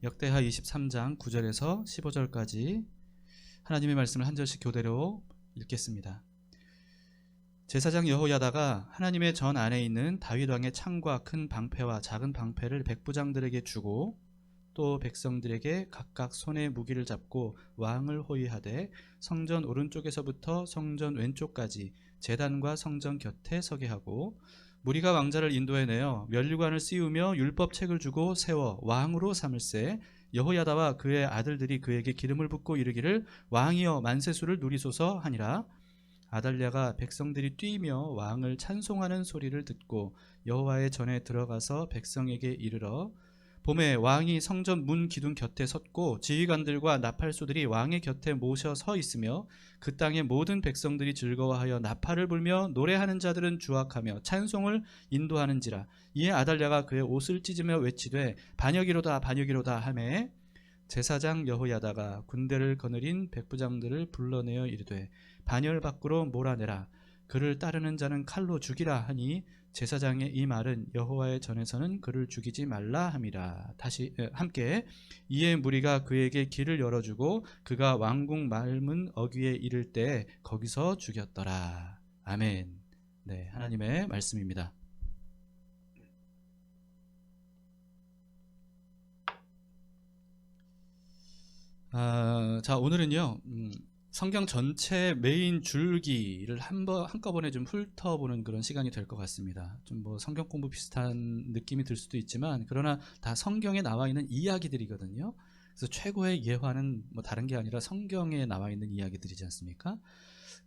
역대하 23장 9절에서 15절까지 하나님의 말씀을 한 절씩 교대로 읽겠습니다. 제사장 여호야다가 하나님의 전 안에 있는 다윗 왕의 창과 큰 방패와 작은 방패를 백부장들에게 주고 또 백성들에게 각각 손에 무기를 잡고 왕을 호위하되 성전 오른쪽에서부터 성전 왼쪽까지 제단과 성전 곁에 서게 하고, 무리가 왕자를 인도해내어 면류관을 씌우며 율법책을 주고 세워 왕으로 삼을세. 여호야다와 그의 아들들이 그에게 기름을 붓고 이르기를 왕이여 만세수를 누리소서 하니라. 아달랴가 백성들이 뛰며 왕을 찬송하는 소리를 듣고 여호와의 전에 들어가서 백성에게 이르러, 봄에 왕이 성전 문 기둥 곁에 섰고 지휘관들과 나팔소들이 왕의 곁에 모셔 서 있으며 그 땅의 모든 백성들이 즐거워하여 나팔을 불며 노래하는 자들은 주악하며 찬송을 인도하는지라. 이에 아달랴가 그의 옷을 찢으며 외치되 반역이로다 반역이로다 하매, 제사장 여호야다가 군대를 거느린 백부장들을 불러내어 이르되 반열 밖으로 몰아내라. 그를 따르는 자는 칼로 죽이라 하니, 제사장의 이 말은 여호와의 전에서는 그를 죽이지 말라 함이라. 다시 함께. 이에 무리가 그에게 길을 열어주고 그가 왕궁 말문 어귀에 이를 때 거기서 죽였더라. 아멘. 네, 하나님의 말씀입니다. 자, 오늘은요, 성경 전체 메인 줄기를 한꺼번에 좀 훑어보는 그런 시간이 될 것 같습니다. 좀 뭐 성경 공부 비슷한 느낌이 들 수도 있지만, 그러나 다 성경에 나와 있는 이야기들이거든요. 그래서 최고의 예화는 뭐 다른 게 아니라 성경에 나와 있는 이야기들이지 않습니까?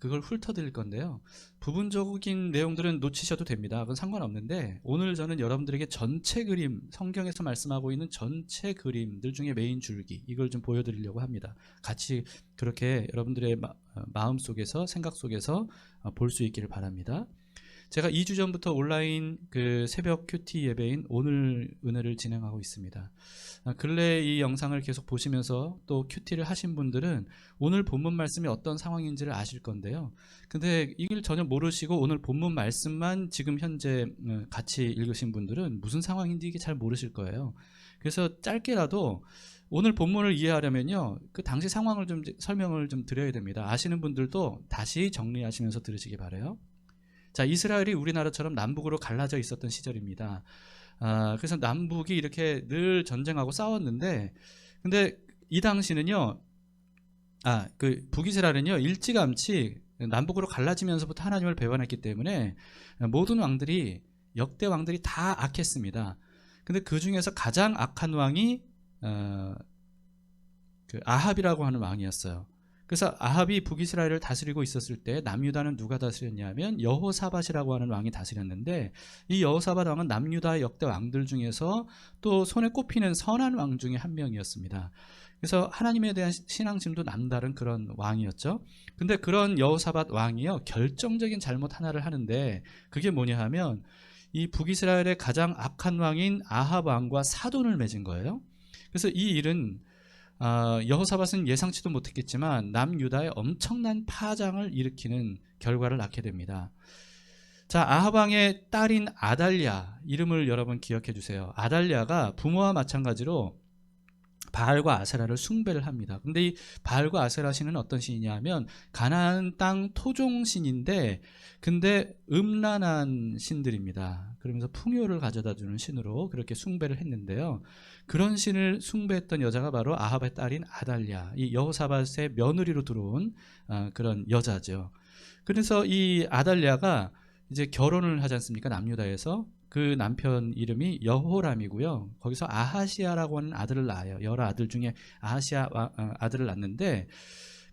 그걸 훑어드릴 건데요. 부분적인 내용들은 놓치셔도 됩니다. 그건 상관없는데, 오늘 저는 여러분들에게 전체 그림, 성경에서 말씀하고 있는 전체 그림들 중에 메인 줄기, 이걸 좀 보여드리려고 합니다. 같이 그렇게 여러분들의 마음 속에서, 생각 속에서 볼 수 있기를 바랍니다. 제가 2주 전부터 온라인 그 새벽 큐티 예배인 오늘 은혜를 진행하고 있습니다. 근래 이 영상을 계속 보시면서 또 큐티를 하신 분들은 오늘 본문 말씀이 어떤 상황인지를 아실 건데요. 근데 이걸 전혀 모르시고 오늘 본문 말씀만 지금 현재 같이 읽으신 분들은 무슨 상황인지 이게 잘 모르실 거예요. 그래서 짧게라도 오늘 본문을 이해하려면요, 그 당시 상황을 좀 설명을 좀 드려야 됩니다. 아시는 분들도 다시 정리하시면서 들으시기 바라요. 자, 이스라엘이 우리나라처럼 남북으로 갈라져 있었던 시절입니다. 그래서 남북이 이렇게 늘 전쟁하고 싸웠는데, 근데 이 당시는요, 그 북이스라엘은요, 일찌감치 남북으로 갈라지면서부터 하나님을 배반했기 때문에 모든 왕들이, 역대 왕들이 다 악했습니다. 근데 그 중에서 가장 악한 왕이 그 아합이라고 하는 왕이었어요. 그래서 아합이 북이스라엘을 다스리고 있었을 때 남유다는 누가 다스렸냐면 여호사밧이라고 하는 왕이 다스렸는데, 이 여호사밧 왕은 남유다의 역대 왕들 중에서 또 손에 꼽히는 선한 왕 중에 한 명이었습니다. 그래서 하나님에 대한 신앙심도 남다른 그런 왕이었죠. 근데 그런 여호사밧 왕이요, 결정적인 잘못 하나를 하는데, 그게 뭐냐 하면 이 북이스라엘의 가장 악한 왕인 아합 왕과 사돈을 맺은 거예요. 그래서 이 일은 여호사밧은 예상치도 못했겠지만 남유다에 엄청난 파장을 일으키는 결과를 낳게 됩니다. 자, 아합 왕의 딸인 아달랴, 이름을 여러분 기억해 주세요. 아달랴가 부모와 마찬가지로 바알과 아세라를 숭배를 합니다. 근데 이 바알과 아세라 신은 어떤 신이냐면 가나안 땅 토종 신인데, 근데 음란한 신들입니다. 그러면서 풍요를 가져다 주는 신으로 그렇게 숭배를 했는데요. 그런 신을 숭배했던 여자가 바로 아합의 딸인 아달랴, 이 여호사밧의 며느리로 들어온 그런 여자죠. 그래서 이 아달랴가 이제 결혼을 하지 않습니까? 남유다에서. 그 남편 이름이 여호람이고요. 거기서 아하시아라고 하는 아들을 낳아요. 여러 아들 중에 아하시아 아들을 낳는데,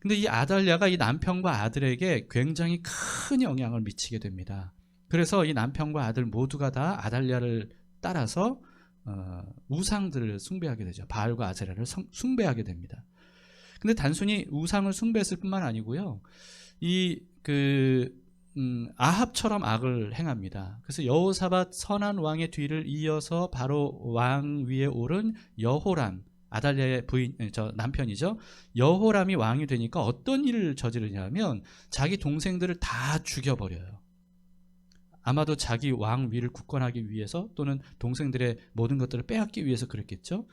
근데 이 아달랴가 이 남편과 아들에게 굉장히 큰 영향을 미치게 됩니다. 그래서 이 남편과 아들 모두가 다 아달랴를 따라서 우상들을 숭배하게 되죠. 바알과 아세라를 숭배하게 됩니다. 근데 단순히 우상을 숭배했을 뿐만 아니고요, 아합처럼 악을 행합니다. 그래서 여호사밧 선한 왕의 뒤를 이어서 바로 왕 위에 오른 여호람, 아달랴의 부인, 남편이죠. 여호람이 왕이 되니까 어떤 일을 저지르냐면 자기 동생들을 다 죽여버려요. 아마도 자기 왕 위를 굳건하기 위해서, 또는 동생들의 모든 것들을 빼앗기 위해서 그랬겠죠.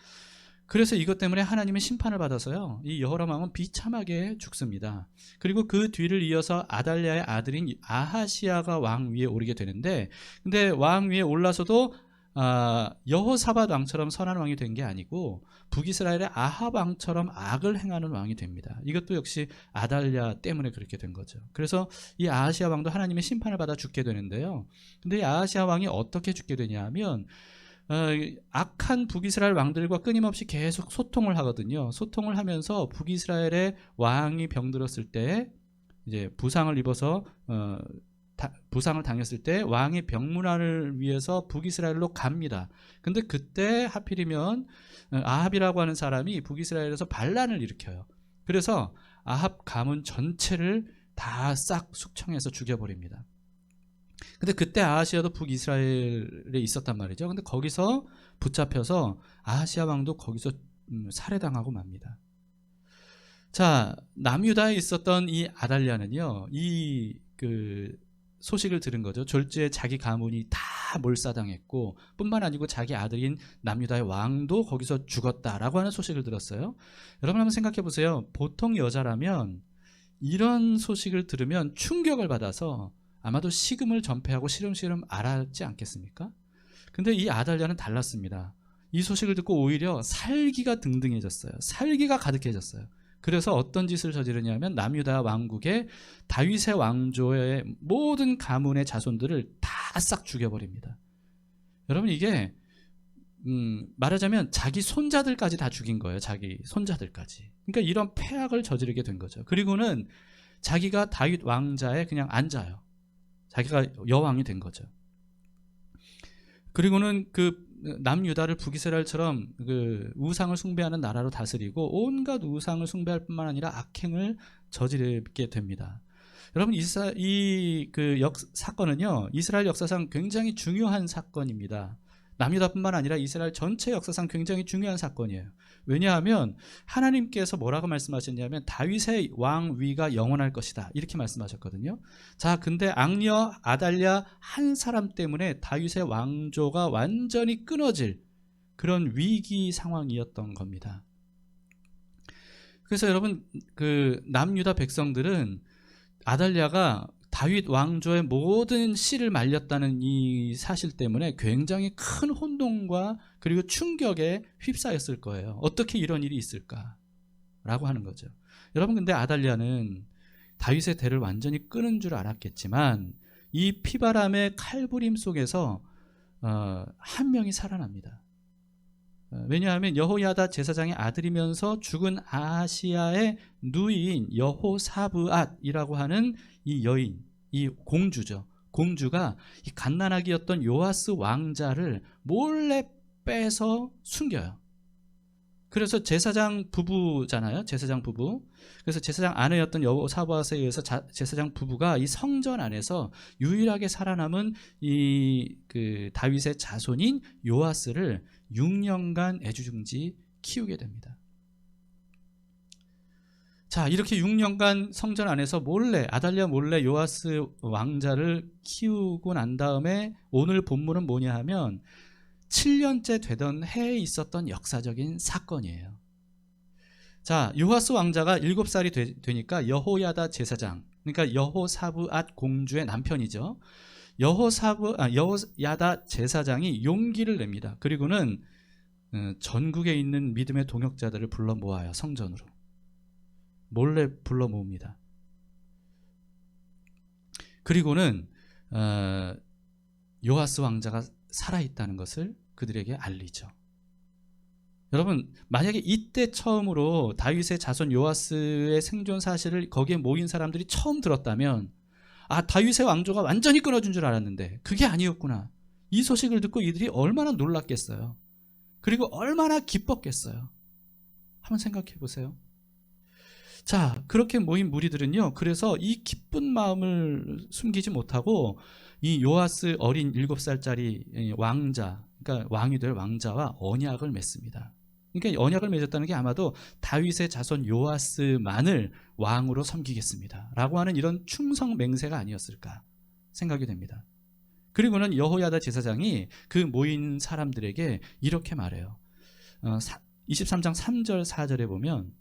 그래서 이것 때문에 하나님은 심판을 받아서요, 이 여호람 왕은 비참하게 죽습니다. 그리고 그 뒤를 이어서 아달랴의 아들인 아하시야가 왕 위에 오르게 되는데, 근데 왕 위에 올라서도 여호사밧 왕처럼 선한 왕이 된 게 아니고 북이스라엘의 아합 왕처럼 악을 행하는 왕이 됩니다. 이것도 역시 아달랴 때문에 그렇게 된 거죠. 그래서 이 아하시야 왕도 하나님의 심판을 받아 죽게 되는데요. 근데 이 아하시야 왕이 어떻게 죽게 되냐 하면, 악한 북이스라엘 왕들과 끊임없이 계속 소통을 하거든요. 소통을 하면서 북이스라엘의 왕이 병들었을 때, 이제 부상을 입어서 부상을 당했을 때 왕의 병문안을 위해서 북이스라엘로 갑니다. 근데 그때 하필이면 아합이라고 하는 사람이 북이스라엘에서 반란을 일으켜요. 그래서 아합 가문 전체를 다 싹 숙청해서 죽여버립니다. 근데 그때 아하시아도 북이스라엘에 있었단 말이죠. 근데 거기서 붙잡혀서 아하시아 왕도 거기서 살해당하고 맙니다. 자, 남유다에 있었던 이 아달랴는요, 이 소식을 들은 거죠. 졸지에 자기 가문이 다 몰사당했고, 뿐만 아니고 자기 아들인 남유다의 왕도 거기서 죽었다라고 하는 소식을 들었어요. 여러분 한번 생각해 보세요. 보통 여자라면 이런 소식을 들으면 충격을 받아서 아마도 식음을 전폐하고 시름시름 앓았지 않겠습니까? 근데 이 아달랴는 달랐습니다. 이 소식을 듣고 오히려 살기가 등등해졌어요. 살기가 가득해졌어요. 그래서 어떤 짓을 저지르냐면 남유다 왕국의 다윗의 왕조의 모든 가문의 자손들을 다 싹 죽여버립니다. 여러분, 이게 말하자면 자기 손자들까지 다 죽인 거예요. 자기 손자들까지. 그러니까 이런 폐악을 저지르게 된 거죠. 그리고는 자기가 다윗 왕자에 그냥 앉아요. 자기가 여왕이 된 거죠. 그리고는 남유다를 북이스라엘처럼 우상을 숭배하는 나라로 다스리고 온갖 우상을 숭배할 뿐만 아니라 악행을 저지르게 됩니다. 여러분, 사건은요, 이스라엘 역사상 굉장히 중요한 사건입니다. 남유다뿐만 아니라 이스라엘 전체 역사상 굉장히 중요한 사건이에요. 왜냐하면 하나님께서 뭐라고 말씀하셨냐면 다윗의 왕위가 영원할 것이다, 이렇게 말씀하셨거든요. 자, 근데 악녀 아달랴 한 사람 때문에 다윗의 왕조가 완전히 끊어질 그런 위기 상황이었던 겁니다. 그래서 여러분, 남유다 백성들은 아달랴가 다윗 왕조의 모든 씨를 말렸다는 이 사실 때문에 굉장히 큰 혼동과 그리고 충격에 휩싸였을 거예요. 어떻게 이런 일이 있을까라고 하는 거죠. 여러분, 근데 아달랴는 다윗의 대를 완전히 끊은 줄 알았겠지만 이 피바람의 칼부림 속에서 한 명이 살아납니다. 왜냐하면 여호야다 제사장의 아들이면서 죽은 아하시야의 누이인 여호사브앗이라고 하는 이 여인, 이 공주죠. 공주가 이 갓난아기였던 요아스 왕자를 몰래 빼서 숨겨요. 그래서 제사장 부부잖아요. 제사장 부부. 그래서 제사장 아내였던 여호사브앗에 의해서 제사장 부부가 이 성전 안에서 유일하게 살아남은 다윗의 자손인 요아스를 6년간 애주중지 키우게 됩니다. 자, 이렇게 6년간 성전 안에서 아달랴 몰래 요아스 왕자를 키우고 난 다음에 오늘 본문은 뭐냐 하면 7년째 되던 해에 있었던 역사적인 사건이에요. 자, 요아스 왕자가 7살이 되니까 여호야다 제사장, 그러니까 여호사브앗 공주의 남편이죠. 여호야다 제사장이 용기를 냅니다. 그리고는 전국에 있는 믿음의 동역자들을 불러 모아요. 성전으로 몰래 불러 모읍니다. 그리고는 요아스 왕자가 살아있다는 것을 그들에게 알리죠. 여러분, 만약에 이때 처음으로 다윗의 자손 요아스의 생존 사실을 거기에 모인 사람들이 처음 들었다면, 다윗의 왕조가 완전히 끊어진 줄 알았는데 그게 아니었구나, 이 소식을 듣고 이들이 얼마나 놀랐겠어요. 그리고 얼마나 기뻤겠어요. 한번 생각해 보세요. 자, 그렇게 모인 무리들은요, 그래서 이 기쁜 마음을 숨기지 못하고 이 요아스 어린 7살짜리 왕자, 그러니까 왕이 될 왕자와 언약을 맺습니다. 그러니까 언약을 맺었다는 게 아마도 다윗의 자손 요아스만을 왕으로 섬기겠습니다 라고 하는 이런 충성 맹세가 아니었을까 생각이 됩니다. 그리고는 여호야다 제사장이 그 모인 사람들에게 이렇게 말해요. 23장 3절 4절에 보면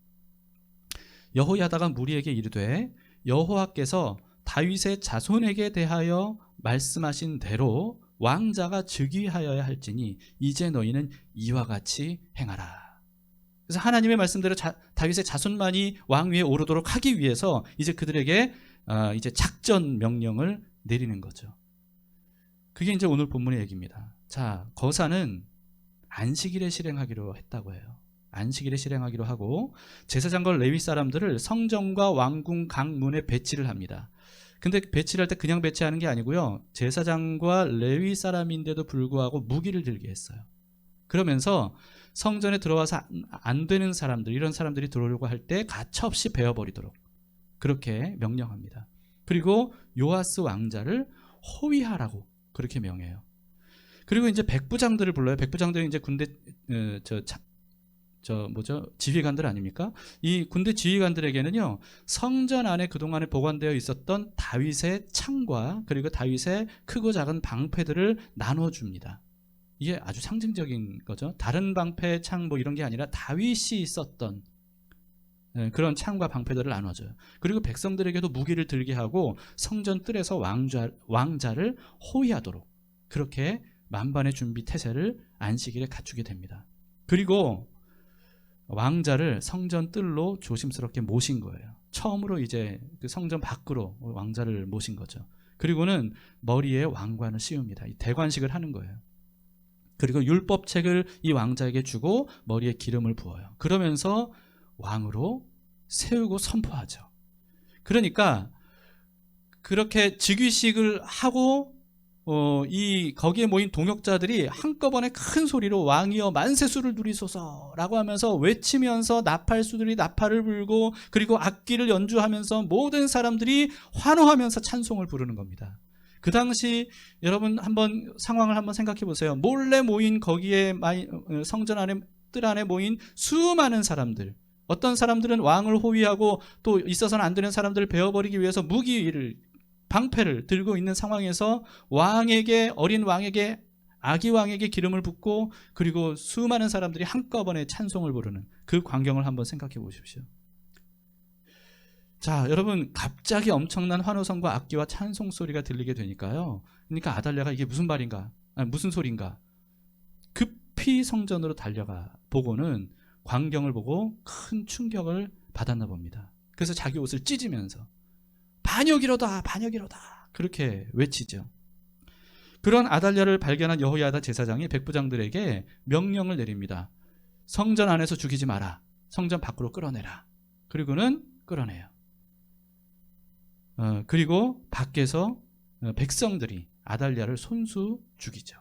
여호야다가 무리에게 이르되 여호와께서 다윗의 자손에게 대하여 말씀하신 대로 왕자가 즉위하여야 할지니 이제 너희는 이와 같이 행하라. 그래서 하나님의 말씀대로 다윗의 자손만이 왕 위에 오르도록 하기 위해서 이제 그들에게 이제 작전 명령을 내리는 거죠. 그게 이제 오늘 본문의 얘기입니다. 자, 거사는 안식일에 실행하기로 했다고 해요. 안식일에 실행하기로 하고 제사장과 레위 사람들을 성전과 왕궁 강문에 배치를 합니다. 근데 배치를 할 때 그냥 배치하는 게 아니고요. 제사장과 레위 사람인데도 불구하고 무기를 들게 했어요. 그러면서 성전에 들어와서 안 되는 사람들, 이런 사람들이 들어오려고 할 때 가차없이 베어버리도록 그렇게 명령합니다. 그리고 요아스 왕자를 호위하라고 그렇게 명해요. 그리고 이제 백부장들을 불러요. 백부장들은 이제 군대 지휘관들 아닙니까? 이 군대 지휘관들에게는요, 성전 안에 그동안에 보관되어 있었던 다윗의 창과 그리고 다윗의 크고 작은 방패들을 나눠줍니다. 이게 아주 상징적인 거죠. 다른 방패, 창 뭐 이런 게 아니라 다윗이 썼던 그런 창과 방패들을 나눠줘요. 그리고 백성들에게도 무기를 들게 하고 성전 뜰에서 왕자를 호위하도록 그렇게 만반의 준비 태세를 안식일에 갖추게 됩니다. 그리고 왕자를 성전 뜰로 조심스럽게 모신 거예요. 처음으로 이제 그 성전 밖으로 왕자를 모신 거죠. 그리고는 머리에 왕관을 씌웁니다. 이 대관식을 하는 거예요. 그리고 율법책을 이 왕자에게 주고 머리에 기름을 부어요. 그러면서 왕으로 세우고 선포하죠. 그러니까 그렇게 즉위식을 하고 거기에 모인 동역자들이 한꺼번에 큰 소리로 왕이여 만세수를 누리소서라고 하면서 외치면서 나팔수들이 나팔을 불고 그리고 악기를 연주하면서 모든 사람들이 환호하면서 찬송을 부르는 겁니다. 그 당시 여러분 한번 상황을 한번 생각해 보세요. 몰래 모인 거기에 성전 안에 뜰 안에 모인 수많은 사람들, 어떤 사람들은 왕을 호위하고 또 있어서는 안 되는 사람들을 베어버리기 위해서 무기를 방패를 들고 있는 상황에서 어린 왕에게 아기 왕에게 기름을 붓고 그리고 수많은 사람들이 한꺼번에 찬송을 부르는 그 광경을 한번 생각해 보십시오. 자, 여러분 갑자기 엄청난 환호성과 악기와 찬송 소리가 들리게 되니까요. 그러니까 아달랴가 이게 무슨 말인가? 무슨 소린가? 급히 성전으로 달려가 보고는 광경을 보고 큰 충격을 받았나 봅니다. 그래서 자기 옷을 찢으면서 반역이로다 반역이로다 그렇게 외치죠. 그런 아달랴를 발견한 여호야다 제사장이 백부장들에게 명령을 내립니다. 성전 안에서 죽이지 마라. 성전 밖으로 끌어내라. 그리고는 끌어내요. 그리고 밖에서 백성들이 아달랴를 손수 죽이죠.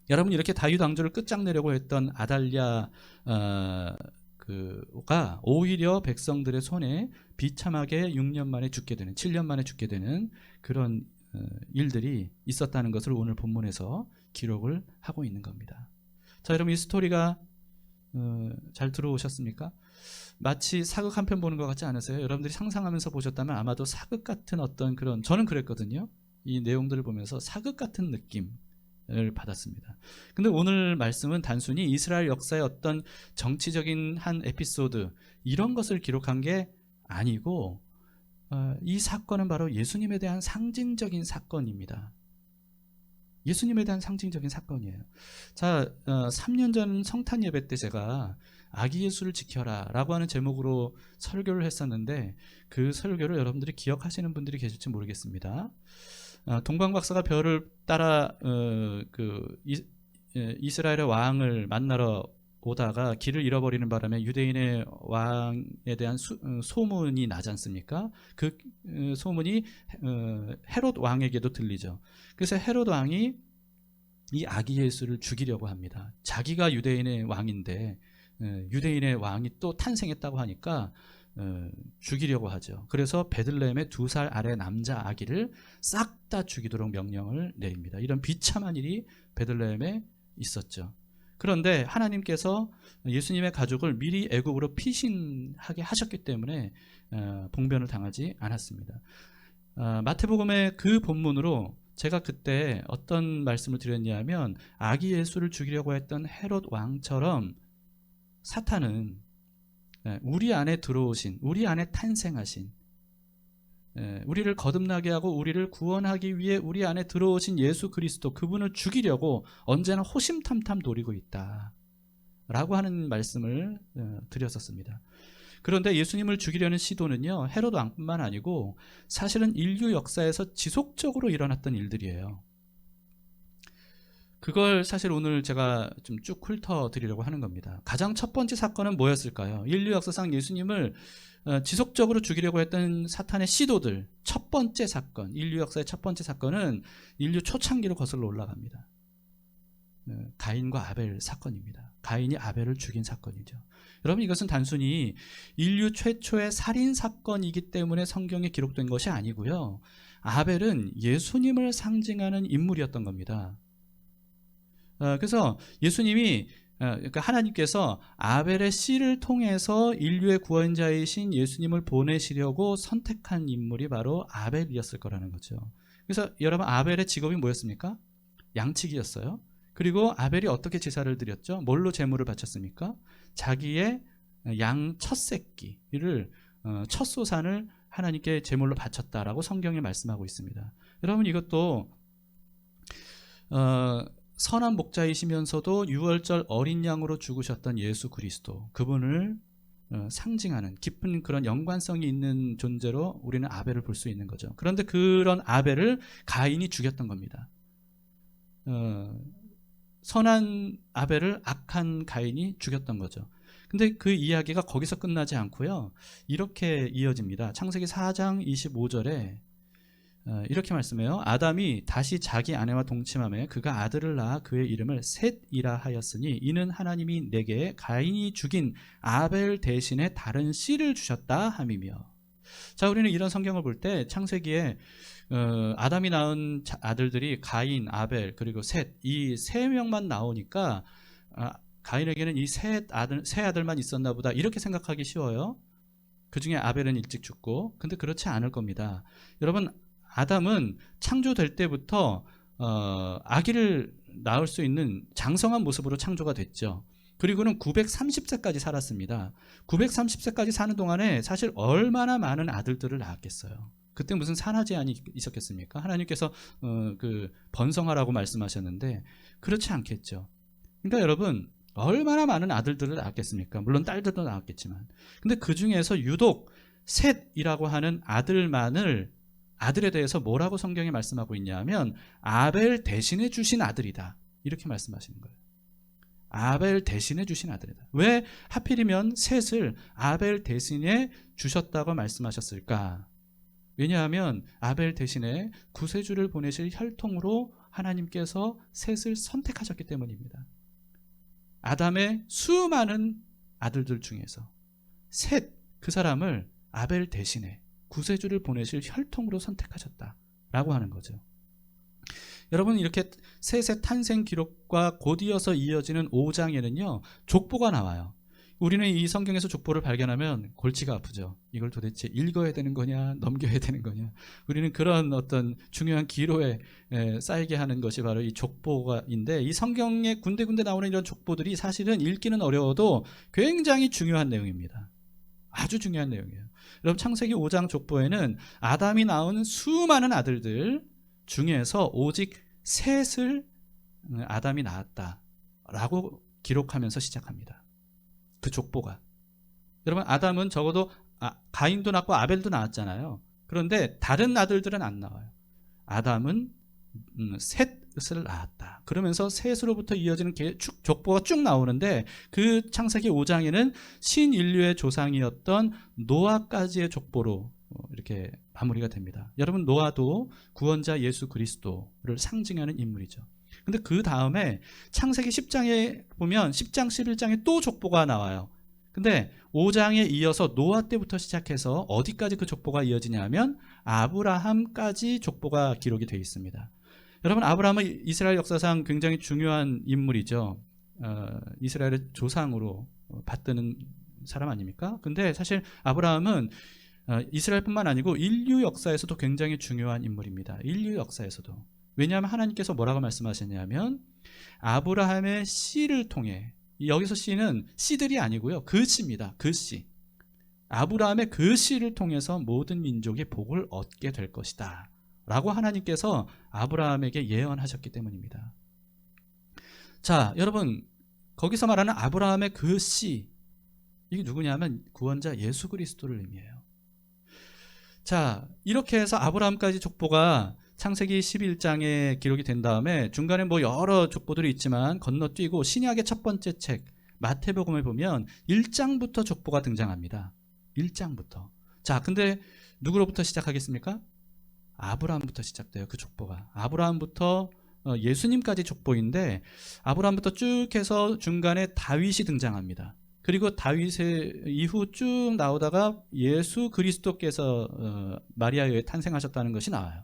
여러분 이렇게 다윗 왕조를 끝장내려고 했던 아달랴 가 오히려 백성들의 손에 비참하게 6년 만에 죽게 되는 7년 만에 죽게 되는 그런 일들이 있었다는 것을 오늘 본문에서 기록을 하고 있는 겁니다. 자, 여러분 이 스토리가 잘 들어오셨습니까? 마치 사극 한 편 보는 것 같지 않으세요? 여러분들이 상상하면서 보셨다면 아마도 사극 같은 어떤 그런, 저는 그랬거든요. 이 내용들을 보면서 사극 같은 느낌을 받았습니다. 근데 오늘 말씀은 단순히 이스라엘 역사의 어떤 정치적인 한 에피소드 이런 것을 기록한 게 아니고 이 사건은 바로 예수님에 대한 상징적인 사건입니다. 예수님에 대한 상징적인 사건이에요. 자, 3년 전 성탄 예배 때 제가 아기 예수를 지켜라 라고 하는 제목으로 설교를 했었는데 그 설교를 여러분들이 기억하시는 분들이 계실지 모르겠습니다. 동방박사가 별을 따라 이스라엘의 왕을 만나러 오다가 길을 잃어버리는 바람에 유대인의 왕에 대한 소문이 나지 않습니까? 그 소문이 헤롯 왕에게도 들리죠. 그래서 헤롯 왕이 이 아기 예수를 죽이려고 합니다. 자기가 유대인의 왕인데 유대인의 왕이 또 탄생했다고 하니까 죽이려고 하죠. 그래서 베들레헴의 2살 아래 남자 아기를 싹 다 죽이도록 명령을 내립니다. 이런 비참한 일이 베들레헴에 있었죠. 그런데 하나님께서 예수님의 가족을 미리 애굽으로 피신하게 하셨기 때문에 봉변을 당하지 않았습니다. 마태복음의 그 본문으로 제가 그때 어떤 말씀을 드렸냐면 아기 예수를 죽이려고 했던 헤롯 왕처럼 사탄은 우리 안에 들어오신, 우리 안에 탄생하신, 우리를 거듭나게 하고 우리를 구원하기 위해 우리 안에 들어오신 예수 그리스도, 그분을 죽이려고 언제나 호심탐탐 노리고 있다 라고 하는 말씀을 드렸었습니다. 그런데 예수님을 죽이려는 시도는요, 헤롯 왕뿐만 아니고 사실은 인류 역사에서 지속적으로 일어났던 일들이에요. 그걸 사실 오늘 제가 좀 쭉 훑어드리려고 하는 겁니다. 가장 첫 번째 사건은 뭐였을까요? 인류 역사상 예수님을 지속적으로 죽이려고 했던 사탄의 시도들, 첫 번째 사건, 인류 역사의 첫 번째 사건은 인류 초창기로 거슬러 올라갑니다. 가인과 아벨 사건입니다. 가인이 아벨을 죽인 사건이죠. 여러분, 이것은 단순히 인류 최초의 살인 사건이기 때문에 성경에 기록된 것이 아니고요, 아벨은 예수님을 상징하는 인물이었던 겁니다. 그래서 예수님이, 그러니까 하나님께서 아벨의 씨를 통해서 인류의 구원자이신 예수님을 보내시려고 선택한 인물이 바로 아벨이었을 거라는 거죠. 그래서 여러분, 아벨의 직업이 뭐였습니까? 양치기였어요. 그리고 아벨이 어떻게 제사를 드렸죠? 뭘로 제물을 바쳤습니까? 자기의 양 첫 새끼를, 첫 소산을 하나님께 제물로 바쳤다라고 성경에 말씀하고 있습니다. 여러분, 이것도 선한 목자이시면서도 유월절 어린 양으로 죽으셨던 예수 그리스도, 그분을 상징하는 깊은 그런 연관성이 있는 존재로 우리는 아벨을 볼 수 있는 거죠. 그런데 그런 아벨을 가인이 죽였던 겁니다. 선한 아벨을 악한 가인이 죽였던 거죠. 근데 그 이야기가 거기서 끝나지 않고요, 이렇게 이어집니다. 창세기 4장 25절에 이렇게 말씀해요. 아담이 다시 자기 아내와 동침하며 그가 아들을 낳아 그의 이름을 셋이라 하였으니 이는 하나님이 내게 가인이 죽인 아벨 대신에 다른 씨를 주셨다 함이며. 자, 우리는 이런 성경을 볼 때 창세기에 아담이 낳은 아들들이 가인, 아벨, 그리고 셋, 이 세 명만 나오니까 가인에게는 이 세 아들만 있었나 보다 이렇게 생각하기 쉬워요. 그 중에 아벨은 일찍 죽고. 근데 그렇지 않을 겁니다. 여러분, 아담은 창조될 때부터 아기를 낳을 수 있는 장성한 모습으로 창조가 됐죠. 그리고는 930세까지 살았습니다. 930세까지 사는 동안에 사실 얼마나 많은 아들들을 낳았겠어요. 그때 무슨 산하 제한이 있었겠습니까? 하나님께서 그 번성하라고 말씀하셨는데 그렇지 않겠죠. 그러니까 여러분, 얼마나 많은 아들들을 낳았겠습니까? 물론 딸들도 낳았겠지만. 근데 그 중에서 유독 셋이라고 하는 아들에 대해서 뭐라고 성경이 말씀하고 있냐면 아벨 대신에 주신 아들이다, 이렇게 말씀하시는 거예요. 아벨 대신에 주신 아들이다. 왜 하필이면 셋을 아벨 대신에 주셨다고 말씀하셨을까? 왜냐하면 아벨 대신에 구세주를 보내실 혈통으로 하나님께서 셋을 선택하셨기 때문입니다. 아담의 수많은 아들들 중에서 셋, 그 사람을 아벨 대신에 구세주를 보내실 혈통으로 선택하셨다라고 하는 거죠. 여러분, 이렇게 셋의 탄생 기록과 곧이어서 이어지는 5장에는요 족보가 나와요. 우리는 이 성경에서 족보를 발견하면 골치가 아프죠. 이걸 도대체 읽어야 되는 거냐, 넘겨야 되는 거냐. 우리는 그런 어떤 중요한 기로에 쌓이게 하는 것이 바로 이 족보가인데, 이 성경에 군데군데 나오는 이런 족보들이 사실은 읽기는 어려워도 굉장히 중요한 내용입니다. 아주 중요한 내용이에요. 여러분, 창세기 5장 족보에는 아담이 낳은 수많은 아들들 중에서 오직 셋을 아담이 낳았다라고 기록하면서 시작합니다. 그 족보가. 여러분, 아담은 적어도 가인도 낳고 아벨도 낳았잖아요. 그런데 다른 아들들은 안 나와요. 아담은 셋을 낳았다. 그러면서 셋으로부터 이어지는 족보가 쭉 나오는데, 그 창세기 5장에는 신인류의 조상이었던 노아까지의 족보로 이렇게 마무리가 됩니다. 여러분, 노아도 구원자 예수 그리스도를 상징하는 인물이죠. 근데 그 다음에 창세기 10장에 보면 10장, 11장에 또 족보가 나와요. 근데 5장에 이어서 노아 때부터 시작해서 어디까지 그 족보가 이어지냐면 아브라함까지 족보가 기록이 되어 있습니다. 여러분, 아브라함은 이스라엘 역사상 굉장히 중요한 인물이죠. 이스라엘의 조상으로 받드는 사람 아닙니까? 근데 사실 아브라함은 이스라엘뿐만 아니고 인류 역사에서도 굉장히 중요한 인물입니다. 인류 역사에서도. 왜냐하면 하나님께서 뭐라고 말씀하셨냐면 아브라함의 씨를 통해 여기서 씨는 씨들이 아니고요. 그 씨입니다. 그 씨. 아브라함의 그 씨를 통해서 모든 민족이 복을 얻게 될 것이다 라고 하나님께서 아브라함에게 예언하셨기 때문입니다. 자, 여러분, 거기서 말하는 아브라함의 그 씨, 이게 누구냐면 구원자 예수 그리스도를 의미해요. 자, 이렇게 해서 아브라함까지 족보가 창세기 11장에 기록이 된 다음에 중간에 뭐 여러 족보들이 있지만 건너뛰고 신약의 첫 번째 책 마태복음을 보면 1장부터 족보가 등장합니다. 1장부터. 자, 근데 누구로부터 시작하겠습니까? 아브라함부터 시작돼요. 그 족보가. 아브라함부터 예수님까지 족보인데 아브라함부터 쭉 해서 중간에 다윗이 등장합니다. 그리고 다윗의 이후 쭉 나오다가 예수 그리스도께서 마리아에 탄생하셨다는 것이 나와요.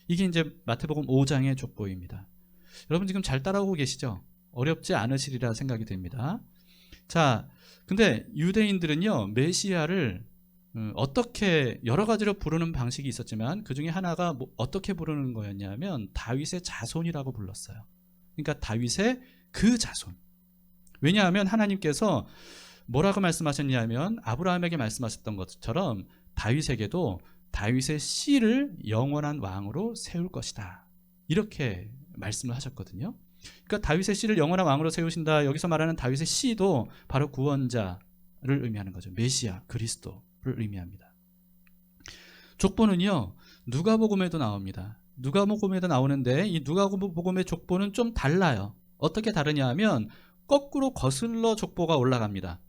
이게 이제 마태복음 5장의 족보입니다. 여러분 지금 잘 따라오고 계시죠? 어렵지 않으시리라 생각이 됩니다. 자, 근데 유대인들은요 메시아를 어떻게 여러 가지로 부르는 방식이 있었지만 그 중에 하나가 어떻게 부르는 거였냐면 다윗의 자손이라고 불렀어요. 그러니까 다윗의 그 자손. 왜냐하면 하나님께서 뭐라고 말씀하셨냐면 아브라함에게 말씀하셨던 것처럼 다윗에게도 다윗의 씨를 영원한 왕으로 세울 것이다. 이렇게 말씀을 하셨거든요. 그러니까 다윗의 씨를 영원한 왕으로 세우신다. 여기서 말하는 다윗의 씨도 바로 구원자를 의미하는 거죠. 메시아, 그리스도를 의미합니다. 족보는요. 누가복음에도 나옵니다. 누가복음에도 나오는데 이 누가복음의 족보는 좀 달라요. 어떻게 다르냐 하면 거꾸로 거슬러 족보가 올라갑니다.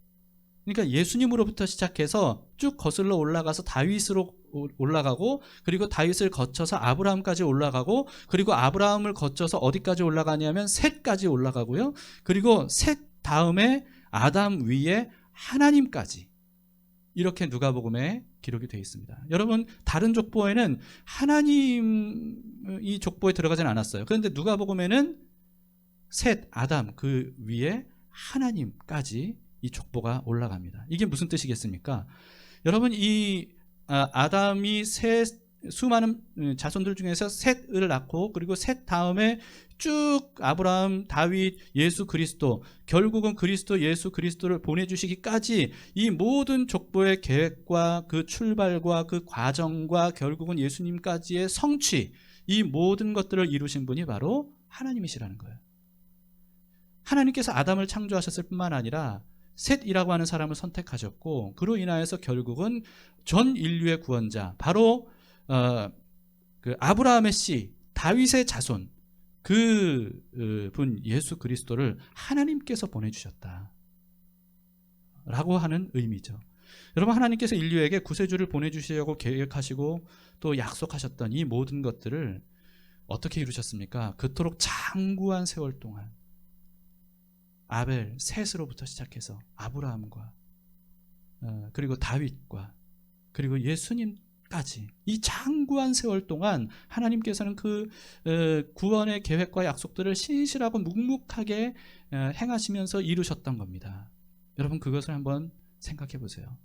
그러니까 예수님으로부터 시작해서 쭉 거슬러 올라가서 다윗으로 올라가고 그리고 다윗을 거쳐서 아브라함까지 올라가고 그리고 아브라함을 거쳐서 어디까지 올라가냐면 셋까지 올라가고요. 그리고 셋 다음에 아담 위에 하나님까지 이렇게 누가복음에 기록이 되어 있습니다. 여러분 다른 족보에는 하나님이 족보에 들어가진 않았어요. 그런데 누가복음에는 셋 아담 그 위에 하나님까지 이 족보가 올라갑니다. 이게 무슨 뜻이겠습니까? 여러분 이 아담이 수많은 자손들 중에서 셋을 낳고 그리고 셋 다음에 쭉 아브라함, 다윗, 예수 그리스도 결국은 그리스도 예수 그리스도를 보내주시기까지 이 모든 족보의 계획과 그 출발과 그 과정과 결국은 예수님까지의 성취 이 모든 것들을 이루신 분이 바로 하나님이시라는 거예요. 하나님께서 아담을 창조하셨을 뿐만 아니라 셋이라고 하는 사람을 선택하셨고 그로 인하여서 결국은 전 인류의 구원자 바로 그 아브라함의 씨 다윗의 자손 그 분 예수 그리스도를 하나님께서 보내주셨다 라고 하는 의미죠. 여러분 하나님께서 인류에게 구세주를 보내주시려고 계획하시고 또 약속하셨던 이 모든 것들을 어떻게 이루셨습니까? 그토록 장구한 세월 동안 아벨, 셋으로부터 시작해서 아브라함과 그리고 다윗과 그리고 예수님까지 이 장구한 세월 동안 하나님께서는 그 구원의 계획과 약속들을 신실하고 묵묵하게 행하시면서 이루셨던 겁니다. 여러분 그것을 한번 생각해 보세요.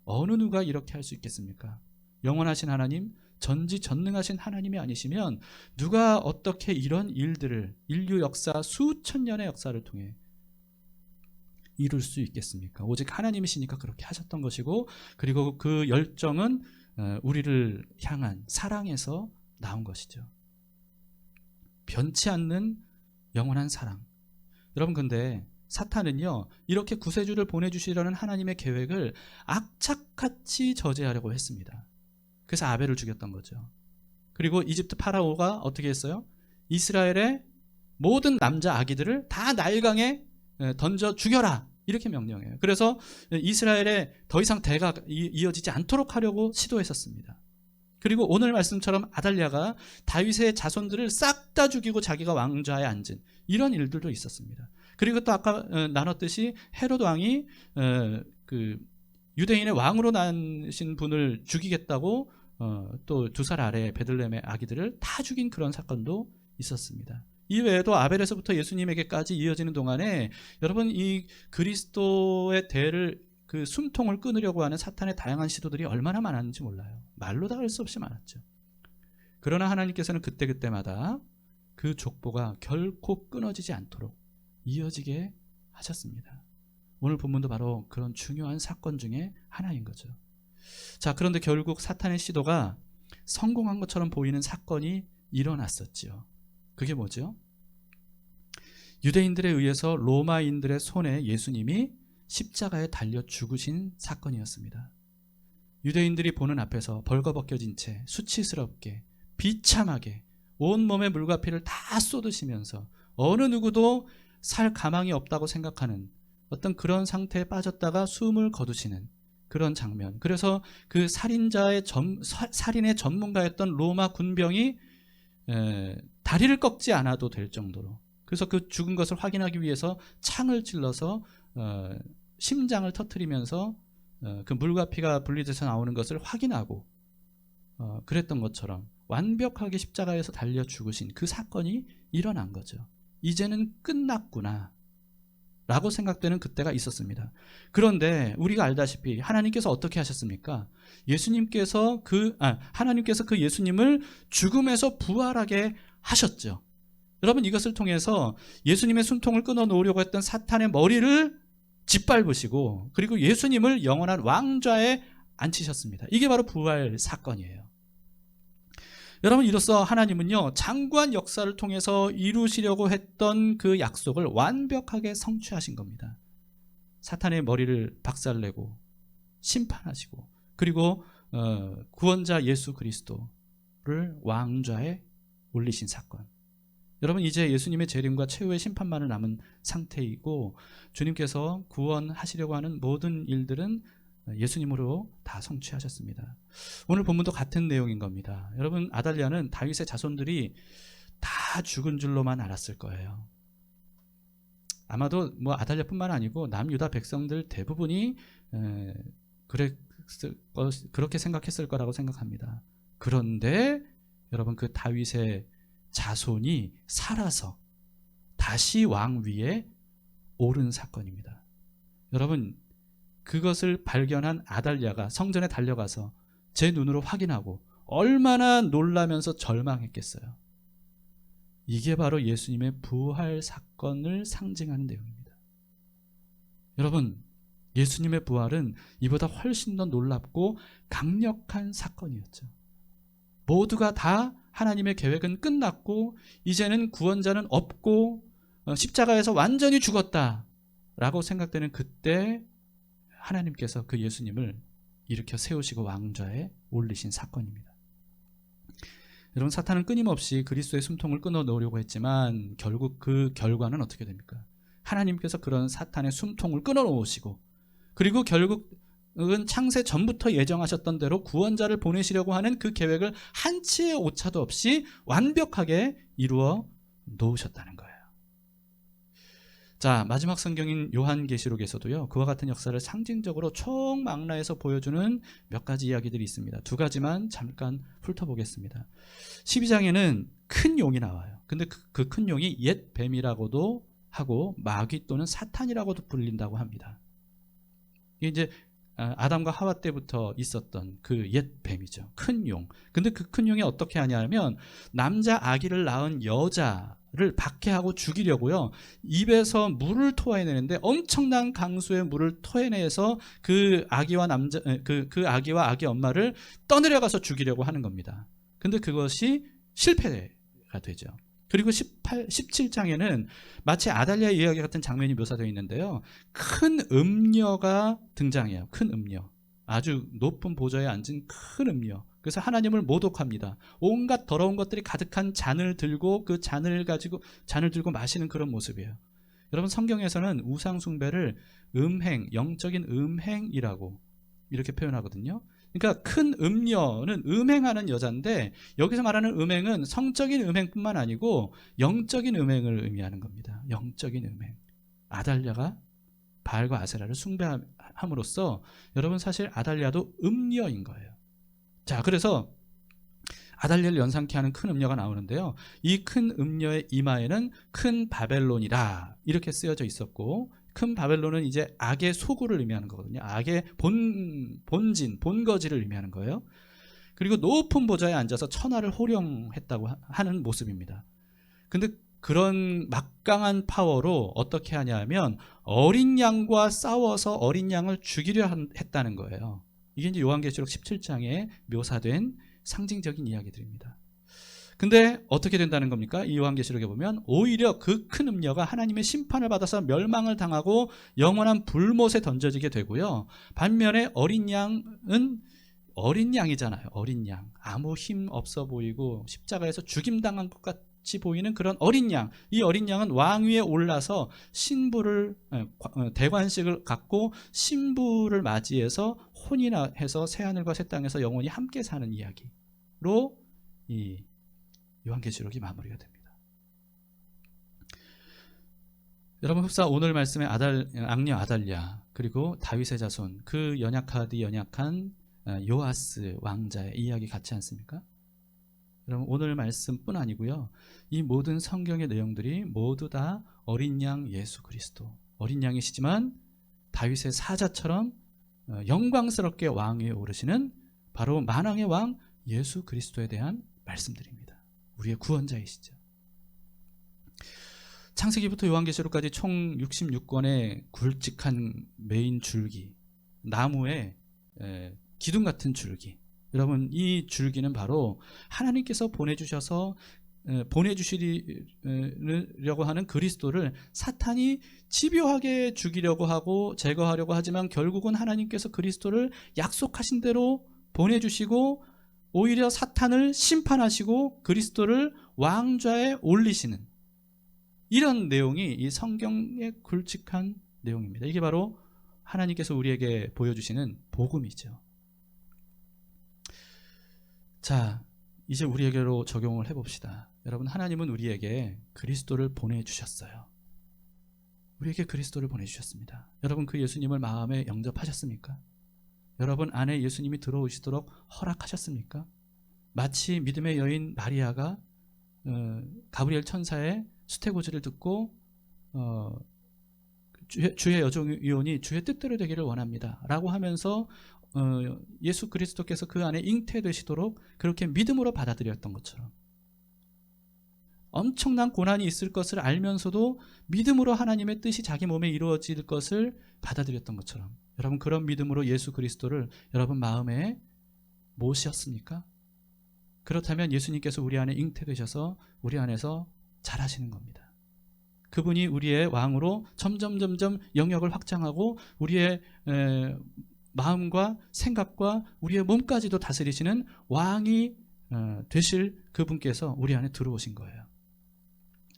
어느 누가 이렇게 할 수 있겠습니까? 영원하신 하나님, 전지전능하신 하나님이 아니시면 누가 어떻게 이런 일들을 인류 역사 수천 년의 역사를 통해 이룰 수 있겠습니까? 오직 하나님이시니까 그렇게 하셨던 것이고 그리고 그 열정은 우리를 향한 사랑에서 나온 것이죠. 변치 않는 영원한 사랑. 여러분 근데 사탄은요 이렇게 구세주를 보내주시려는 하나님의 계획을 악착같이 저지하려고 했습니다. 그래서 아벨을 죽였던 거죠. 그리고 이집트 파라오가 어떻게 했어요? 이스라엘의 모든 남자 아기들을 다 나일강에 던져 죽여라 이렇게 명령해요. 그래서 이스라엘에 더 이상 대가 이어지지 않도록 하려고 시도했었습니다. 그리고 오늘 말씀처럼 아달랴가 다윗의 자손들을 싹 다 죽이고 자기가 왕좌에 앉은 이런 일들도 있었습니다. 그리고 또 아까 나눴듯이 헤롯 왕이 그 유대인의 왕으로 나신 분을 죽이겠다고 또 2살 아래 베들레헴의 아기들을 다 죽인 그런 사건도 있었습니다. 이 외에도 아벨에서부터 예수님에게까지 이어지는 동안에 여러분 이 그리스도의 대를 그 숨통을 끊으려고 하는 사탄의 다양한 시도들이 얼마나 많았는지 몰라요. 말로 다 할 수 없이 많았죠. 그러나 하나님께서는 그때그때마다 그 족보가 결코 끊어지지 않도록 이어지게 하셨습니다. 오늘 본문도 바로 그런 중요한 사건 중에 하나인 거죠. 자, 그런데 결국 사탄의 시도가 성공한 것처럼 보이는 사건이 일어났었죠. 그게 뭐죠? 유대인들에 의해서 로마인들의 손에 예수님이 십자가에 달려 죽으신 사건이었습니다. 유대인들이 보는 앞에서 벌거벗겨진 채 수치스럽게 비참하게 온몸에 물과 피를 다 쏟으시면서 어느 누구도 살 가망이 없다고 생각하는 어떤 그런 상태에 빠졌다가 숨을 거두시는 그런 장면. 그래서 그 살인의 전문가였던 로마 군병이 다리를 꺾지 않아도 될 정도로, 그래서 그 죽은 것을 확인하기 위해서 창을 찔러서 심장을 터뜨리면서 그 물과 피가 분리돼서 나오는 것을 확인하고 그랬던 것처럼 완벽하게 십자가에서 달려 죽으신 그 사건이 일어난 거죠. 이제는 끝났구나 라고 생각되는 그때가 있었습니다. 그런데 우리가 알다시피 하나님께서 어떻게 하셨습니까? 하나님께서 그 예수님을 죽음에서 부활하게 하셨죠. 여러분, 이것을 통해서 예수님의 숨통을 끊어놓으려고 했던 사탄의 머리를 짓밟으시고, 그리고 예수님을 영원한 왕좌에 앉히셨습니다. 이게 바로 부활 사건이에요. 여러분, 이로써 하나님은요, 장구한 역사를 통해서 이루시려고 했던 그 약속을 완벽하게 성취하신 겁니다. 사탄의 머리를 박살내고 심판하시고, 그리고 구원자 예수 그리스도를 왕좌에 올리신 사건. 여러분, 이제 예수님의 재림과 최후의 심판만을 남은 상태이고, 주님께서 구원하시려고 하는 모든 일들은 예수님으로 다 성취하셨습니다. 오늘 본문도 같은 내용인 겁니다. 여러분, 아달랴는 다윗의 자손들이 다 죽은 줄로만 알았을 거예요. 아마도 아달랴뿐만 아니고 남유다 백성들 대부분이 그렇게 생각했을 거라고 생각합니다. 그런데 여러분, 그 다윗의 자손이 살아서 다시 왕 위에 오른 사건입니다. 여러분, 그것을 발견한 아달랴가 성전에 달려가서 제 눈으로 확인하고 얼마나 놀라면서 절망했겠어요. 이게 바로 예수님의 부활 사건을 상징하는 내용입니다. 여러분, 예수님의 부활은 이보다 훨씬 더 놀랍고 강력한 사건이었죠. 모두가 다 하나님의 계획은 끝났고 이제는 구원자는 없고 십자가에서 완전히 죽었다라고 생각되는 그때 하나님께서 그 예수님을 일으켜 세우시고 왕좌에 올리신 사건입니다. 여러분, 사탄은 끊임없이 그리스도의 숨통을 끊어놓으려고 했지만 결국 그 결과는 어떻게 됩니까? 하나님께서 그런 사탄의 숨통을 끊어놓으시고, 그리고 결국은 창세 전부터 예정하셨던 대로 구원자를 보내시려고 하는 그 계획을 한치의 오차도 없이 완벽하게 이루어 놓으셨다는 거예요. 자, 마지막 성경인 요한계시록에서도요, 그와 같은 역사를 상징적으로 총망라해서 보여주는 몇 가지 이야기들이 있습니다. 두 가지만 잠깐 훑어보겠습니다. 12장에는 큰 용이 나와요. 근데 그 큰 용이 옛 뱀이라고도 하고 마귀 또는 사탄이라고도 불린다고 합니다. 이게 이제 아담과 하와 때부터 있었던 그 옛 뱀이죠. 큰 용. 근데 그 큰 용이 어떻게 하냐면 남자 아기를 낳은 여자를 박해하고 죽이려고요, 입에서 물을 토해내는데 엄청난 강수의 물을 토해내서 그 아기와 아기 엄마를 떠내려가서 죽이려고 하는 겁니다. 근데 그것이 실패가 되죠. 그리고 17장에는 마치 아달랴의 이야기 같은 장면이 묘사되어 있는데요, 큰 음녀가 등장해요. 큰 음녀, 아주 높은 보좌에 앉은 큰 음녀. 그래서 하나님을 모독합니다. 온갖 더러운 것들이 가득한 잔을 들고 그 잔을 들고 마시는 그런 모습이에요. 여러분, 성경에서는 우상 숭배를 영적인 음행이라고 이렇게 표현하거든요. 그러니까 큰 음녀는 음행하는 여자인데, 여기서 말하는 음행은 성적인 음행뿐만 아니고 영적인 음행을 의미하는 겁니다. 영적인 음행. 아달랴가 바알과 아세라를 숭배함으로써 여러분, 사실 아달랴도 음녀인 거예요. 자, 그래서 아달랴를 연상케 하는 큰 음녀가 나오는데요, 이 큰 음녀의 이마에는 큰 바벨론이라 이렇게 쓰여져 있었고, 큰 바벨론은 이제 악의 소굴을 의미하는 거거든요. 악의 본진, 본거지를 의미하는 거예요. 그리고 높은 보좌에 앉아서 천하를 호령했다고 하는 모습입니다. 근데 그런 막강한 파워로 어떻게 하냐면 어린 양과 싸워서 어린 양을 죽이려 했다는 거예요. 이게 이제 요한계시록 17장에 묘사된 상징적인 이야기들입니다. 근데 어떻게 된다는 겁니까? 이 요한계시록에 보면 오히려 그 큰 음녀가 하나님의 심판을 받아서 멸망을 당하고 영원한 불못에 던져지게 되고요. 반면에 어린 양은 어린 양이잖아요. 어린 양. 아무 힘 없어 보이고 십자가에서 죽임당한 것 같이 보이는 그런 어린 양. 이 어린 양은 왕 위에 올라서 신부를 대관식을 갖고 신부를 맞이해서 혼인해서 새하늘과 새 땅에서 영원히 함께 사는 이야기로 이 요한계시록이 마무리가 됩니다. 여러분 흡사 오늘 말씀의 악녀 아달랴 그리고 다윗의 자손 그 연약한 요아스 왕자의 이야기 같지 않습니까? 여러분 오늘 말씀뿐 아니고요. 이 모든 성경의 내용들이 모두 다 어린 양 예수 그리스도 어린 양이시지만 다윗의 사자처럼 영광스럽게 왕 위에 오르시는 바로 만왕의 왕 예수 그리스도에 대한 말씀들입니다. 우리의 구원자이시죠. 창세기부터 요한계시록까지 총 66권의 굵직한 메인 줄기, 나무의 기둥 같은 줄기. 여러분 이 줄기는 바로 하나님께서 보내주시려고 하는 그리스도를 사탄이 집요하게 죽이려고 하고 제거하려고 하지만 결국은 하나님께서 그리스도를 약속하신 대로 보내주시고 오히려 사탄을 심판하시고 그리스도를 왕좌에 올리시는 이런 내용이 이 성경의 굵직한 내용입니다. 이게 바로 하나님께서 우리에게 보여주시는 복음이죠. 자, 이제 우리에게로 적용을 해봅시다. 여러분 하나님은 우리에게 그리스도를 보내주셨어요. 우리에게 그리스도를 보내주셨습니다. 여러분 그 예수님을 마음에 영접하셨습니까? 여러분 안에 예수님이 들어오시도록 허락하셨습니까? 마치 믿음의 여인 마리아가 가브리엘 천사의 수태고지를 듣고 주의 여종이오니 주의 뜻대로 되기를 원합니다 라고 하면서 예수 그리스도께서 그 안에 잉태되시도록 그렇게 믿음으로 받아들였던 것처럼 엄청난 고난이 있을 것을 알면서도 믿음으로 하나님의 뜻이 자기 몸에 이루어질 것을 받아들였던 것처럼 여러분 그런 믿음으로 예수 그리스도를 여러분 마음에 모셨습니까? 그렇다면 예수님께서 우리 안에 잉태되셔서 우리 안에서 잘하시는 겁니다. 그분이 우리의 왕으로 점점 영역을 확장하고 우리의 마음과 생각과 우리의 몸까지도 다스리시는 왕이 되실 그분께서 우리 안에 들어오신 거예요.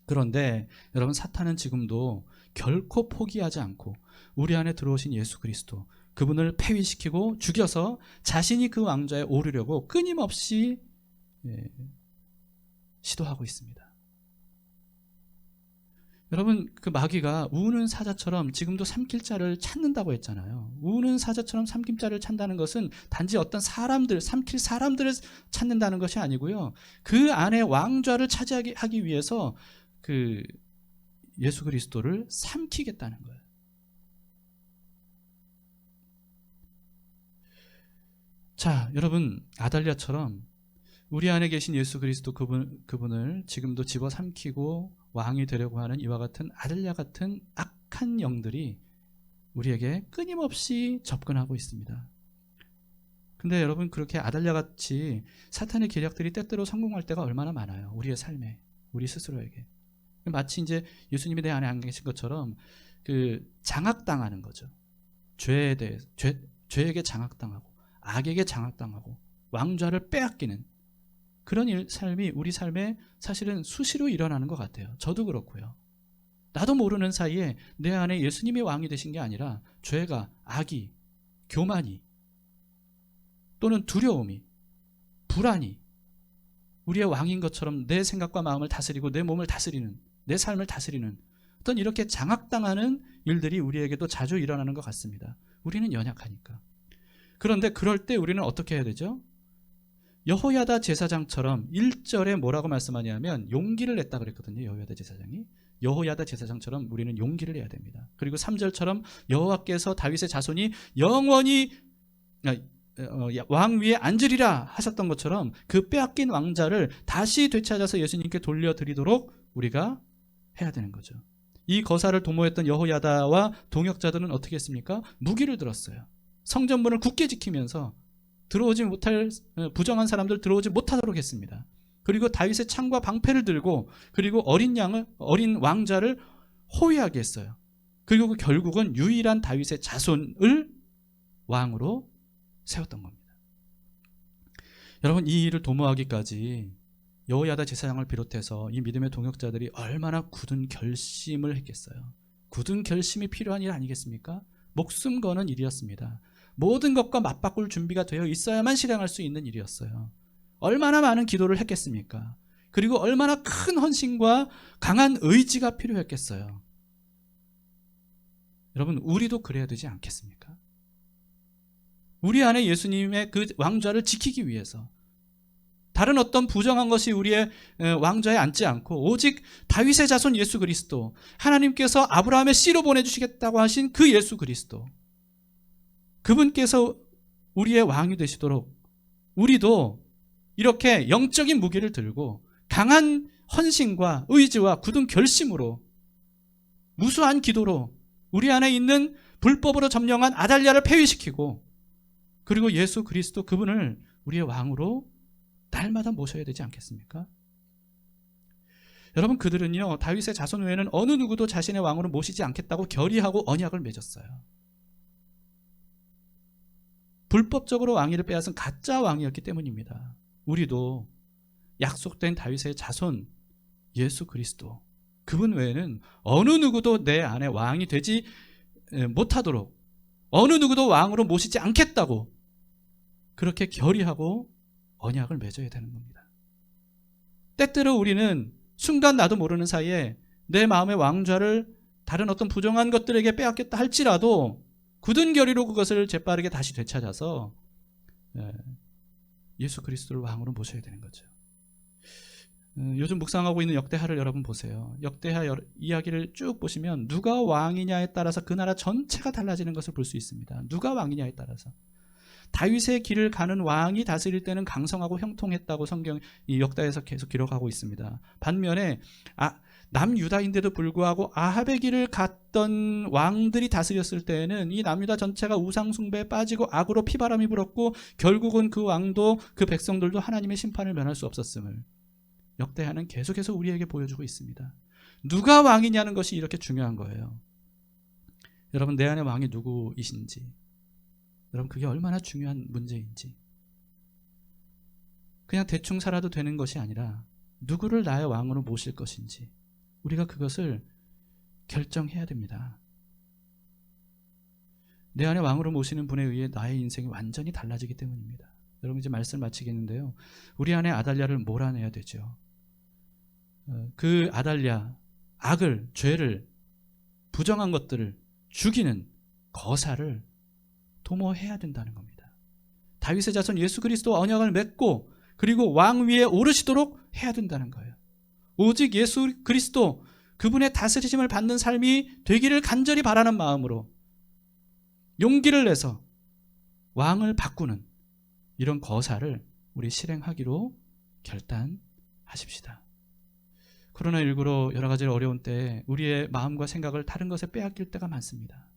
그런데 여러분 사탄은 지금도 결코 포기하지 않고 우리 안에 들어오신 예수 그리스도 그분을 폐위시키고 죽여서 자신이 그 왕좌에 오르려고 끊임없이 시도하고 있습니다. 여러분 그 마귀가 우는 사자처럼 지금도 삼킬 자를 찾는다고 했잖아요. 우는 사자처럼 삼킬 자를 찾는다는 것은 단지 어떤 삼킬 사람들을 찾는다는 것이 아니고요. 그 안에 왕좌를 차지하기 위해서 그 예수 그리스도를 삼키겠다는 거예요. 자, 여러분 아달랴처럼 우리 안에 계신 예수 그리스도 그분을 지금도 집어삼키고 왕이 되려고 하는 이와 같은 아달랴 같은 악한 영들이 우리에게 끊임없이 접근하고 있습니다. 근데 여러분 그렇게 아달랴 같이 사탄의 계략들이 때때로 성공할 때가 얼마나 많아요. 우리의 삶에, 우리 스스로에게. 마치 이제 예수님이 내 안에 안 계신 것처럼 그 장악당하는 거죠. 죄에 대해 죄에게 장악당하고 악에게 장악당하고 왕좌를 빼앗기는 그런 삶이 우리 삶에 사실은 수시로 일어나는 것 같아요. 저도 그렇고요. 나도 모르는 사이에 내 안에 예수님이 왕이 되신 게 아니라 죄가, 악이, 교만이 또는 두려움이, 불안이 우리의 왕인 것처럼 내 생각과 마음을 다스리고 내 몸을 다스리는, 내 삶을 다스리는 어떤 이렇게 장악당하는 일들이 우리에게도 자주 일어나는 것 같습니다. 우리는 연약하니까. 그런데 그럴 때 우리는 어떻게 해야 되죠? 여호야다 제사장처럼 1절에 뭐라고 말씀하냐면 용기를 냈다 그랬거든요. 여호야다 제사장이. 여호야다 제사장처럼 우리는 용기를 내야 됩니다. 그리고 3절처럼 여호와께서 다윗의 자손이 영원히 왕 위에 앉으리라 하셨던 것처럼 그 빼앗긴 왕자를 다시 되찾아서 예수님께 돌려드리도록 우리가 해야 되는 거죠. 이 거사를 도모했던 여호야다와 동역자들은 어떻게 했습니까? 무기를 들었어요. 성전문을 굳게 지키면서 들어오지 못할 부정한 사람들 들어오지 못하도록 했습니다. 그리고 다윗의 창과 방패를 들고 그리고 어린 왕자를 호위하게 했어요. 그리고 결국은 유일한 다윗의 자손을 왕으로 세웠던 겁니다. 여러분, 이 일을 도모하기까지 여호야다 제사장을 비롯해서 이 믿음의 동역자들이 얼마나 굳은 결심을 했겠어요. 굳은 결심이 필요한 일 아니겠습니까? 목숨 거는 일이었습니다. 모든 것과 맞바꿀 준비가 되어 있어야만 실행할 수 있는 일이었어요. 얼마나 많은 기도를 했겠습니까? 그리고 얼마나 큰 헌신과 강한 의지가 필요했겠어요. 여러분, 우리도 그래야 되지 않겠습니까? 우리 안에 예수님의 그 왕좌를 지키기 위해서 다른 어떤 부정한 것이 우리의 왕좌에 앉지 않고 오직 다윗의 자손 예수 그리스도, 하나님께서 아브라함의 씨로 보내주시겠다고 하신 그 예수 그리스도, 그분께서 우리의 왕이 되시도록 우리도 이렇게 영적인 무기를 들고 강한 헌신과 의지와 굳은 결심으로 무수한 기도로 우리 안에 있는 불법으로 점령한 아달랴를 폐위시키고 그리고 예수 그리스도 그분을 우리의 왕으로 날마다 모셔야 되지 않겠습니까? 여러분, 그들은요 다윗의 자손 외에는 어느 누구도 자신의 왕으로 모시지 않겠다고 결의하고 언약을 맺었어요. 불법적으로 왕위를 빼앗은 가짜 왕이었기 때문입니다. 우리도 약속된 다윗의 자손 예수 그리스도 그분 외에는 어느 누구도 내 안에 왕이 되지 못하도록, 어느 누구도 왕으로 모시지 않겠다고 그렇게 결의하고 언약을 맺어야 되는 겁니다. 때때로 우리는 순간 나도 모르는 사이에 내 마음의 왕좌를 다른 어떤 부정한 것들에게 빼앗겼다 할지라도 굳은 결의로 그것을 재빠르게 다시 되찾아서 예수 그리스도를 왕으로 모셔야 되는 거죠. 요즘 묵상하고 있는 역대하를 여러분 보세요. 역대하 이야기를 쭉 보시면 누가 왕이냐에 따라서 그 나라 전체가 달라지는 것을 볼 수 있습니다. 누가 왕이냐에 따라서. 다윗의 길을 가는 왕이 다스릴 때는 강성하고 형통했다고 성경 이 역다에서 계속 기록하고 있습니다. 반면에 남유다인데도 불구하고 아합의 길을 갔던 왕들이 다스렸을 때에는 이 남유다 전체가 우상숭배에 빠지고 악으로 피바람이 불었고 결국은 그 왕도 그 백성들도 하나님의 심판을 면할 수 없었음을 역대하는 계속해서 우리에게 보여주고 있습니다. 누가 왕이냐는 것이 이렇게 중요한 거예요. 여러분, 내 안에 왕이 누구이신지, 여러분 그게 얼마나 중요한 문제인지, 그냥 대충 살아도 되는 것이 아니라 누구를 나의 왕으로 모실 것인지 우리가 그것을 결정해야 됩니다. 내 안에 왕으로 모시는 분에 의해 나의 인생이 완전히 달라지기 때문입니다. 여러분, 이제 말씀을 마치겠는데요, 우리 안에 아달랴를 몰아내야 되죠. 그 아달랴, 악을, 죄를, 부정한 것들을 죽이는 거사를 도모해야 된다는 겁니다. 다윗의 자손 예수 그리스도와 언약을 맺고 그리고 왕 위에 오르시도록 해야 된다는 거예요. 오직 예수 그리스도 그분의 다스리심을 받는 삶이 되기를 간절히 바라는 마음으로 용기를 내서 왕을 바꾸는 이런 거사를 우리 실행하기로 결단하십시다. 코로나19로 여러 가지 어려운 때에 우리의 마음과 생각을 다른 것에 빼앗길 때가 많습니다.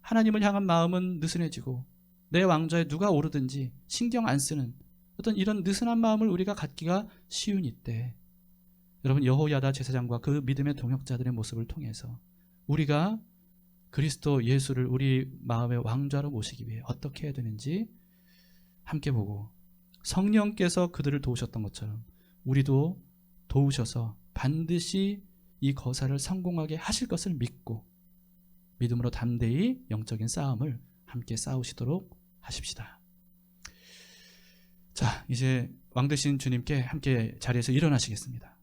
하나님을 향한 마음은 느슨해지고 내 왕좌에 누가 오르든지 신경 안 쓰는 어떤 이런 느슨한 마음을 우리가 갖기가 쉬운 이때, 여러분, 여호야다 제사장과 그 믿음의 동역자들의 모습을 통해서 우리가 그리스도 예수를 우리 마음의 왕좌로 모시기 위해 어떻게 해야 되는지 함께 보고, 성령께서 그들을 도우셨던 것처럼 우리도 도우셔서 반드시 이 거사를 성공하게 하실 것을 믿고 믿음으로 담대히 영적인 싸움을 함께 싸우시도록 하십시다. 자, 이제 왕 되신 주님께 함께 자리에서 일어나시겠습니다.